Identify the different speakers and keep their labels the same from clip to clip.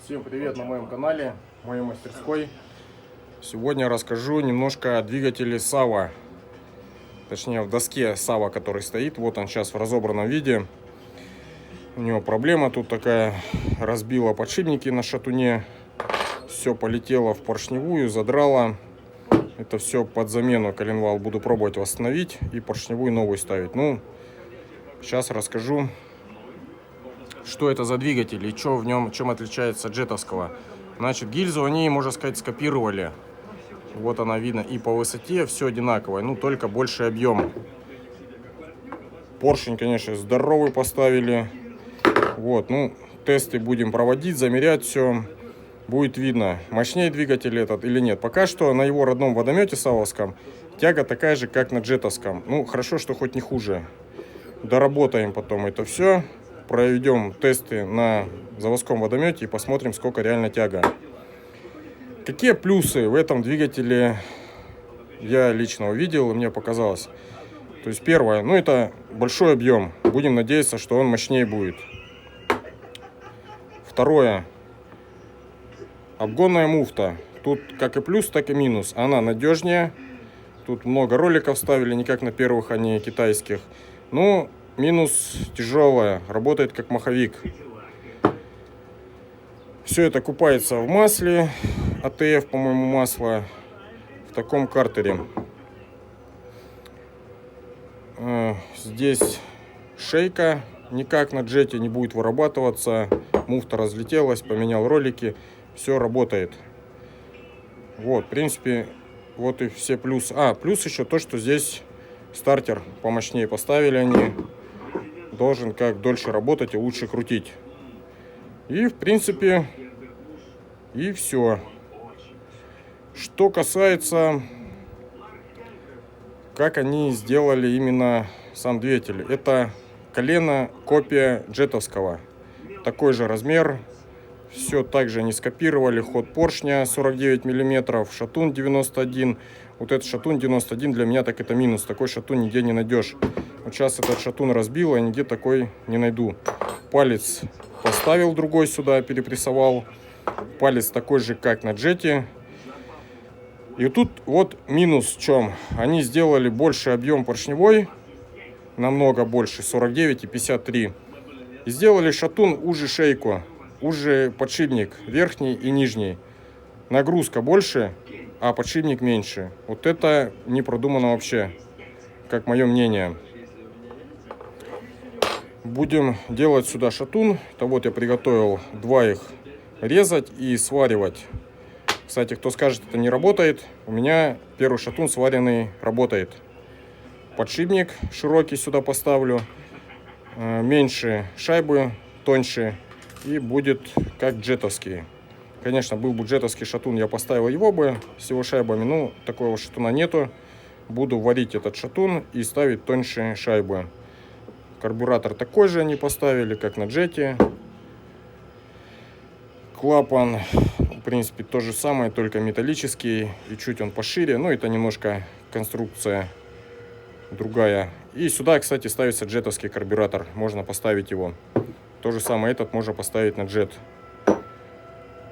Speaker 1: Всем привет на моем канале, моей мастерской. Сегодня расскажу немножко о двигателе Сава. Точнее, в доске Сава, который стоит. Вот он сейчас в разобранном виде. У него проблема тут такая. Разбила подшипники на шатуне. Все полетело в поршневую, задрало. Это все под замену. Коленвал буду пробовать восстановить и поршневую новую ставить. Ну, сейчас расскажу, что это за двигатель и что в нем, чем отличается от джетовского. Значит, гильзу они, можно сказать, скопировали. Вот она видно и по высоте, все одинаковое, ну только больше объем. Поршень, конечно, здоровый поставили. Вот, ну, тесты будем проводить, замерять все. Будет видно, мощнее двигатель этот или нет. Пока что на его родном водомете савовском тяга такая же, как на джетовском. Ну, хорошо, что хоть не хуже. Доработаем потом это все. Проведем тесты на заводском водомете и посмотрим, сколько реально тяга. Какие плюсы в этом двигателе я лично увидел и мне показалось. То есть первое, ну это большой объем. Будем надеяться, что он мощнее будет. Второе, обгонная муфта. Тут как и плюс, так и минус. Она надежнее. Тут много роликов ставили, не как на первых, а не китайских. Но минус тяжелая, работает как маховик. Все это купается в масле, АТФ, по-моему, масло, в таком картере. Здесь шейка никак на джете не будет вырабатываться. Муфта разлетелась, поменял ролики, все работает. Вот, в принципе, вот и все плюсы. Плюс еще то, что здесь стартер помощнее поставили они. Должен как дольше работать и лучше крутить. И в принципе и все. Что касается, как они сделали именно сам двигатель. Это колено копия джетовского. Такой же размер. Все так же они скопировали. Ход поршня 49 мм, шатун 91. Вот этот шатун 91 для меня так это минус. Такой шатун нигде не найдешь. Вот сейчас этот шатун разбил, а нигде такой не найду. Палец поставил другой сюда, перепрессовал. Палец такой же, как на джете. И тут вот минус в чем. Они сделали больше объем поршневой. Намного больше, 49 и 53. И сделали шатун уже шейку. Уже подшипник верхний и нижний. Нагрузка больше, а подшипник меньше. Вот это не продумано вообще, как мое мнение. Будем делать сюда шатун. Это вот я приготовил два их резать и сваривать. Кстати, кто скажет, это не работает, у меня первый шатун сваренный работает. Подшипник широкий сюда поставлю. Меньше шайбы, тоньше. И будет как джетовский. Конечно, был бы джетовский шатун, я поставил его бы с его шайбами. Но такого шатуна нету. Буду варить этот шатун и ставить тоньше шайбы. Карбюратор такой же они поставили, как на джете. Клапан, в принципе, то же самое, только металлический. И чуть он пошире. Но это немножко конструкция другая. И сюда, кстати, ставится джетовский карбюратор. Можно поставить его. То же самое этот можно поставить на джет.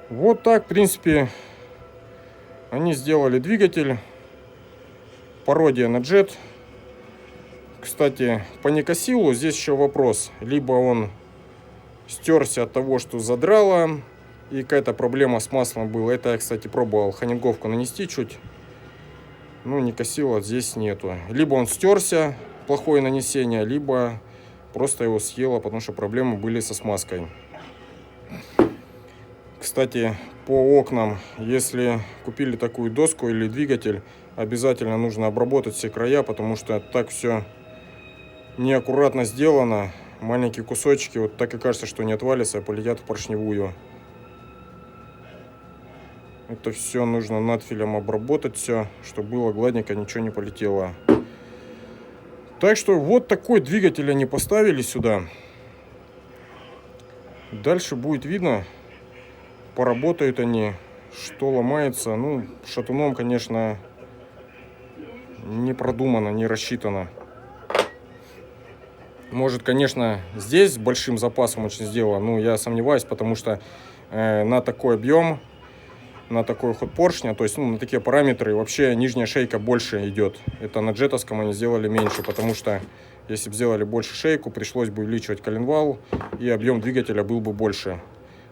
Speaker 1: Вот так, в принципе, они сделали двигатель. Пародия на джет. Кстати, по Никосилу здесь еще вопрос. Либо он стерся от того, что задрало, и какая-то проблема с маслом была. Это я, кстати, пробовал ханинговку нанести чуть. Ну, Никосила здесь нету. Либо он стерся, плохое нанесение, либо просто его съело, потому что проблемы были со смазкой. Кстати, по окнам, если купили такую доску или двигатель, обязательно нужно обработать все края, потому что так все неаккуратно сделано. Маленькие кусочки, вот так и кажется, что не отвалятся, а полетят в поршневую. Это все нужно надфилем обработать, все, чтобы было гладненько, ничего не полетело. Так что вот такой двигатель они поставили сюда. Дальше будет видно, поработают они, что ломается. Ну, шатуном, конечно, не продумано, не рассчитано. Может, конечно, здесь с большим запасом очень сделано, но я сомневаюсь, потому что на такой объем, на такой ход поршня, то есть на такие параметры, вообще нижняя шейка больше идет. Это на джетовском они сделали меньше, потому что если бы сделали больше шейку, пришлось бы увеличивать коленвал, и объем двигателя был бы больше.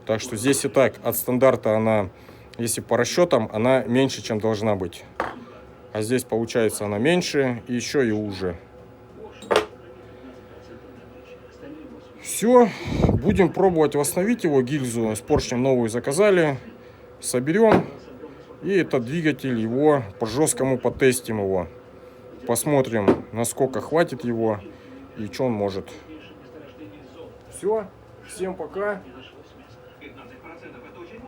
Speaker 1: Так что здесь и так от стандарта она, если по расчетам, она меньше, чем должна быть. А здесь получается она меньше и еще и уже. Все, будем пробовать восстановить его, гильзу с поршнем новую заказали, соберем, и этот двигатель его по-жесткому потестим его, посмотрим, насколько хватит его и что он может. Все, всем пока.